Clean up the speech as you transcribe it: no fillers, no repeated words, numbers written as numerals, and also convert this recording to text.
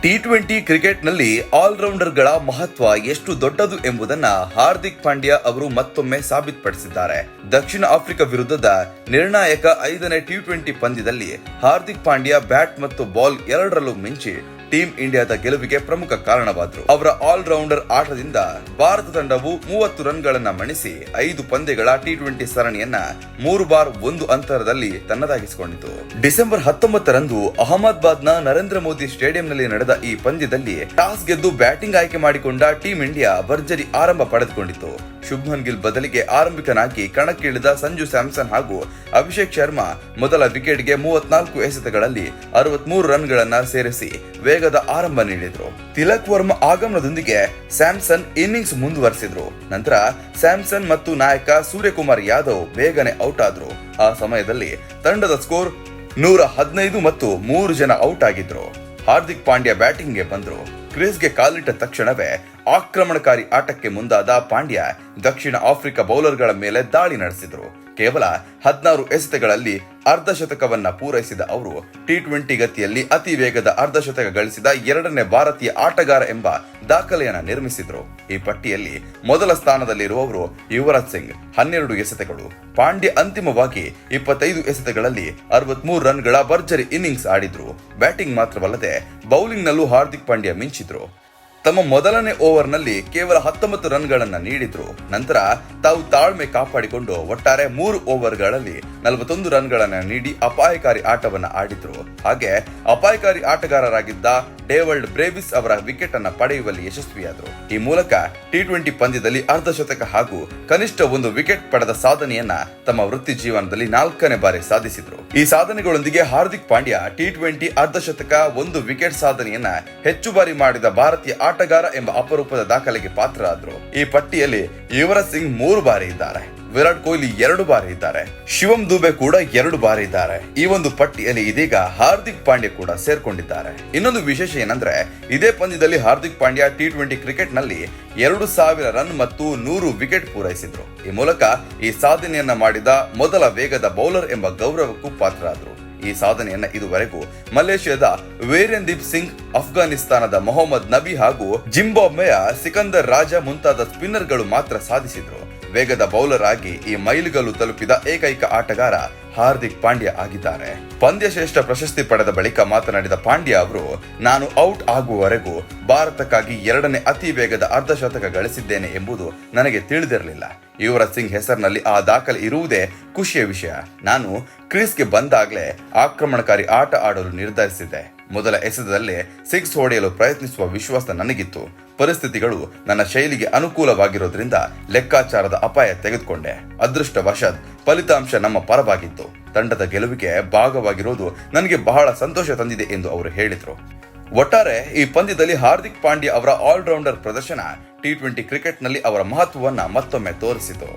T20 ಕ್ರಿಕೆಟ್ನಲ್ಲಿ ಆಲ್ರೌಂಡರ್ಗಳ ಮಹತ್ವ ಎಷ್ಟು ದೊಡ್ಡದು ಎಂಬುದನ್ನ ಹಾರ್ದಿಕ್ ಪಾಂಡ್ಯ ಅವರು ಮತ್ತೊಮ್ಮೆ ಸಾಬೀತುಪಡಿಸಿದ್ದಾರೆ. ದಕ್ಷಿಣ ಆಫ್ರಿಕಾ ವಿರುದ್ಧದ ನಿರ್ಣಾಯಕ 5ನೇ ಟಿ20 ಪಂದ್ಯದಲ್ಲಿ ಹಾರ್ದಿಕ್ ಪಾಂಡ್ಯ ಬ್ಯಾಟ್ ಮತ್ತು ಬಾಲ್ ಎರಡರಲ್ಲೂ ಮಿಂಚಿ ಟೀಂ ಇಂಡಿಯಾದ ಗೆಲುವಿಗೆ ಪ್ರಮುಖ ಕಾರಣವಾದರು. ಅವರ ಆಲ್ರೌಂಡರ್ ಆಟದಿಂದ ಭಾರತ ತಂಡವು 30 ರನ್ಗಳನ್ನ ಮಣಿಸಿ 5 ಪಂದ್ಯಗಳ ಟಿ20 ಸರಣಿಯನ್ನ 3-1 ಅಂತರದಲ್ಲಿ ತನ್ನದಾಗಿಸಿಕೊಂಡಿತು. ಡಿಸೆಂಬರ್ 19ರಂದು ಅಹಮದಾಬಾದ್ನ ನರೇಂದ್ರ ಮೋದಿ ಸ್ಟೇಡಿಯಂನಲ್ಲಿ ನಡೆದ ಈ ಪಂದ್ಯದಲ್ಲಿ ಟಾಸ್ ಗೆದ್ದು ಬ್ಯಾಟಿಂಗ್ ಆಯ್ಕೆ ಮಾಡಿಕೊಂಡ ಟೀಂ ಇಂಡಿಯಾ ಭರ್ಜರಿ ಆರಂಭ ಪಡೆದುಕೊಂಡಿತು. ಶುಭ್ಮನ್ ಗಿಲ್ ಬದಲಿಗೆ ಆರಂಭಿಕನಾಗಿ ಕಣಕ್ಕಿಳಿದ ಸಂಜು ಸ್ಯಾಮ್ಸನ್ ಹಾಗೂ ಅಭಿಷೇಕ್ ಶರ್ಮಾ ಮೊದಲ ವಿಕೆಟ್ಗೆ 34 ಎಸೆತಗಳಲ್ಲಿ 63 ರನ್ಗಳನ್ನ ಸೇರಿಸಿ ವೇಗದ ಆರಂಭ ನೀಡಿದ್ರು. ತಿಲಕ್ ವರ್ಮಾ ಆಗಮನದೊಂದಿಗೆ ಸ್ಯಾಮ್ಸನ್ ಇನ್ನಿಂಗ್ಸ್ ಮುಂದುವರೆಸಿದ್ರು. ನಂತರ ಸ್ಯಾಮ್ಸನ್ ಮತ್ತು ನಾಯಕ ಸೂರ್ಯಕುಮಾರ್ ಯಾದವ್ ಬೇಗನೆ ಔಟ್ ಆದ್ರು. ಆ ಸಮಯದಲ್ಲಿ ತಂಡದ ಸ್ಕೋರ್ 115 ಮತ್ತು 3 ಜನ ಔಟ್ ಆಗಿದ್ರು. ಹಾರ್ದಿಕ್ ಪಾಂಡ್ಯ ಬ್ಯಾಟಿಂಗ್ಗೆ ಬಂದ್ರು. ಕ್ರೀಸ್ಗೆ ಕಾಲಿಟ್ಟ ತಕ್ಷಣವೇ ಆಕ್ರಮಣಕಾರಿ ಆಟಕ್ಕೆ ಮುಂದಾದ ಪಾಂಡ್ಯ ದಕ್ಷಿಣ ಆಫ್ರಿಕಾ ಬೌಲರ್ಗಳ ಮೇಲೆ ದಾಳಿ ನಡೆಸಿದ್ರು. ಕೇವಲ 16 ಎಸೆತಗಳಲ್ಲಿ ಅರ್ಧಶತಕವನ್ನ ಪೂರೈಸಿದ ಅವರು ಟಿ20 ಗತಿಯಲ್ಲಿ ಅತಿ ವೇಗದ ಅರ್ಧಶತಕ ಗಳಿಸಿದ 2ನೇ ಭಾರತೀಯ ಆಟಗಾರ ಎಂಬ ದಾಖಲೆಯನ್ನ ನಿರ್ಮಿಸಿದ್ರು. ಈ ಪಟ್ಟಿಯಲ್ಲಿ ಮೊದಲ ಸ್ಥಾನದಲ್ಲಿರುವವರು ಯುವರಾಜ್ ಸಿಂಗ್ 12 ಎಸೆತಗಳು. ಪಾಂಡ್ಯ ಅಂತಿಮವಾಗಿ 25 ಎಸೆತಗಳಲ್ಲಿ 63 ರನ್ಗಳ ಭರ್ಜರಿ ಇನ್ನಿಂಗ್ಸ್ ಆಡಿದ್ರು. ಬ್ಯಾಟಿಂಗ್ ಮಾತ್ರವಲ್ಲದೆ ಬೌಲಿಂಗ್ ನಲ್ಲೂ ಹಾರ್ದಿಕ್ ಪಾಂಡ್ಯ ಮಿಂಚಿದ್ರು. ತಮ್ಮ ಮೊದಲನೇ ಓವರ್ನಲ್ಲಿ ಕೇವಲ 19 ರನ್ಗಳನ್ನ ನೀಡಿದ್ರು. ನಂತರ ತಾವು ತಾಳ್ಮೆ ಕಾಪಾಡಿಕೊಂಡು ಒಟ್ಟಾರೆ 3 ಓವರ್ಗಳಲ್ಲಿ 41 ರನ್ಗಳನ್ನ ನೀಡಿ ಅಪಾಯಕಾರಿ ಆಟವನ್ನ ಆಡಿದ್ರು. ಹಾಗೆ ಅಪಾಯಕಾರಿ ಆಟಗಾರರಾಗಿದ್ದ ಡೇವಿಡ್ ಬ್ರೇವಿಸ್ ಅವರ ವಿಕೆಟ್ ಅನ್ನ ಪಡೆಯುವಲ್ಲಿ ಯಶಸ್ವಿಯಾದರು. ಈ ಮೂಲಕ ಟಿ20 ಪಂದ್ಯದಲ್ಲಿ ಅರ್ಧಶತಕ ಹಾಗೂ ಕನಿಷ್ಠ 1 ವಿಕೆಟ್ ಪಡೆದ ಸಾಧನೆಯನ್ನ ತಮ್ಮ ವೃತ್ತಿ ಜೀವನದಲ್ಲಿ 4ನೇ ಬಾರಿ ಸಾಧಿಸಿದ್ರು. ಈ ಸಾಧನೆಗಳೊಂದಿಗೆ ಹಾರ್ದಿಕ್ ಪಾಂಡ್ಯ ಟಿ20 ಅರ್ಧಶತಕ 1 ವಿಕೆಟ್ ಸಾಧನೆಯನ್ನ ಹೆಚ್ಚು ಬಾರಿ ಮಾಡಿದ ಭಾರತೀಯ ಆಟಗಾರ ಎಂಬ ಅಪರೂಪದ ದಾಖಲೆಗೆ ಪಾತ್ರರಾದ್ರು. ಈ ಪಟ್ಟಿಯಲ್ಲಿ ಯುವರಾಜ್ ಸಿಂಗ್ 3 ಬಾರಿ ಇದ್ದಾರೆ. ವಿರಾಟ್ ಕೊಹ್ಲಿ 2 ಬಾರಿ ಇದ್ದಾರೆ. ಶಿವಂ ದುಬೆ ಕೂಡ 2 ಬಾರಿ ಇದ್ದಾರೆ. ಈ ಒಂದು ಪಟ್ಟಿಯಲ್ಲಿ ಇದೀಗ ಹಾರ್ದಿಕ್ ಪಾಂಡ್ಯ ಕೂಡ ಸೇರ್ಕೊಂಡಿದ್ದಾರೆ. ಇನ್ನೊಂದು ವಿಶೇಷ ಏನಂದ್ರೆ ಇದೇ ಪಂದ್ಯದಲ್ಲಿ ಹಾರ್ದಿಕ್ ಪಾಂಡ್ಯ ಟಿ20 ಕ್ರಿಕೆಟ್ ನಲ್ಲಿ 2000 ರನ್ ಮತ್ತು 100 ವಿಕೆಟ್ ಪೂರೈಸಿದ್ರು. ಈ ಮೂಲಕ ಈ ಸಾಧನೆಯನ್ನ ಮಾಡಿದ ಮೊದಲ ವೇಗದ ಬೌಲರ್ ಎಂಬ ಗೌರವಕ್ಕೂ ಪಾತ್ರರಾದರು. ಈ ಸಾಧನೆಯನ್ನ ಇದುವರೆಗೂ ಮಲೇಷ್ಯಾದ ವೇರೆನ್ದೀಪ್ ಸಿಂಗ್, ಅಫ್ಘಾನಿಸ್ತಾನದ ಮೊಹಮ್ಮದ್ ನಬಿ ಹಾಗೂ ಜಿಂಬಾಬ್ವೆಯ ಸಿಕಂದರ್ ರಾಜಾ ಮುಂತಾದ ಸ್ಪಿನ್ನರ್ಗಳು ಮಾತ್ರ ಸಾಧಿಸಿದ್ರು. ವೇಗದ ಬೌಲರ್ ಆಗಿ ಈ ಮೈಲಿಗಲ್ಲು ತಲುಪಿದ ಏಕೈಕ ಆಟಗಾರ ಹಾರ್ದಿಕ್ ಪಾಂಡ್ಯ ಆಗಿದ್ದಾರೆ. ಪಂದ್ಯ ಶ್ರೇಷ್ಠ ಪ್ರಶಸ್ತಿ ಪಡೆದ ಬಳಿಕ ಮಾತನಾಡಿದ ಪಾಂಡ್ಯ ಅವರು, ನಾನು ಔಟ್ ಆಗುವವರೆಗೂ ಭಾರತಕ್ಕಾಗಿ 2ನೇ ಅತಿ ವೇಗದ ಅರ್ಧಶತಕ ಗಳಿಸಿದ್ದೇನೆ ಎಂಬುದು ನನಗೆ ತಿಳಿದಿರಲಿಲ್ಲ. ಯುವರಾಜ್ ಸಿಂಗ್ ಹೆಸರಿನಲ್ಲಿ ಆ ದಾಖಲೆ ಇರುವುದೇ ಖುಷಿಯ ವಿಷಯ. ನಾನು ಕ್ರೀಸ್ಗೆ ಬಂದಾಗಲೇ ಆಕ್ರಮಣಕಾರಿ ಆಟ ಆಡಲು ನಿರ್ಧರಿಸಿದ್ದೆ. ಮೊದಲ ಎಸೆತದಲ್ಲೇ 6 ಹೊಡೆಯಲು ಪ್ರಯತ್ನಿಸುವ ವಿಶ್ವಾಸ ನನಗಿತ್ತು. ಪರಿಸ್ಥಿತಿಗಳು ನನ್ನ ಶೈಲಿಗೆ ಅನುಕೂಲವಾಗಿರೋದ್ರಿಂದ ಲೆಕ್ಕಾಚಾರದ ಅಪಾಯ ತೆಗೆದುಕೊಂಡೆ. ಅದೃಷ್ಟವಶಾತ್ ಫಲಿತಾಂಶ ನಮ್ಮ ಪರವಾಗಿತ್ತು. ತಂಡದ ಗೆಲುವಿಗೆ ಭಾಗವಾಗಿರೋದು ನನಗೆ ಬಹಳ ಸಂತೋಷ ತಂದಿದೆ ಎಂದು ಅವರು ಹೇಳಿದರು. ಒಟ್ಟಾರೆ ಈ ಪಂದ್ಯದಲ್ಲಿ ಹಾರ್ದಿಕ್ ಪಾಂಡ್ಯ ಅವರ ಆಲ್ರೌಂಡರ್ ಪ್ರದರ್ಶನ ಟಿ20 ಕ್ರಿಕೆಟ್ನಲ್ಲಿ ಅವರ ಮಹತ್ವವನ್ನ ಮತ್ತೊಮ್ಮೆ ತೋರಿಸಿತು.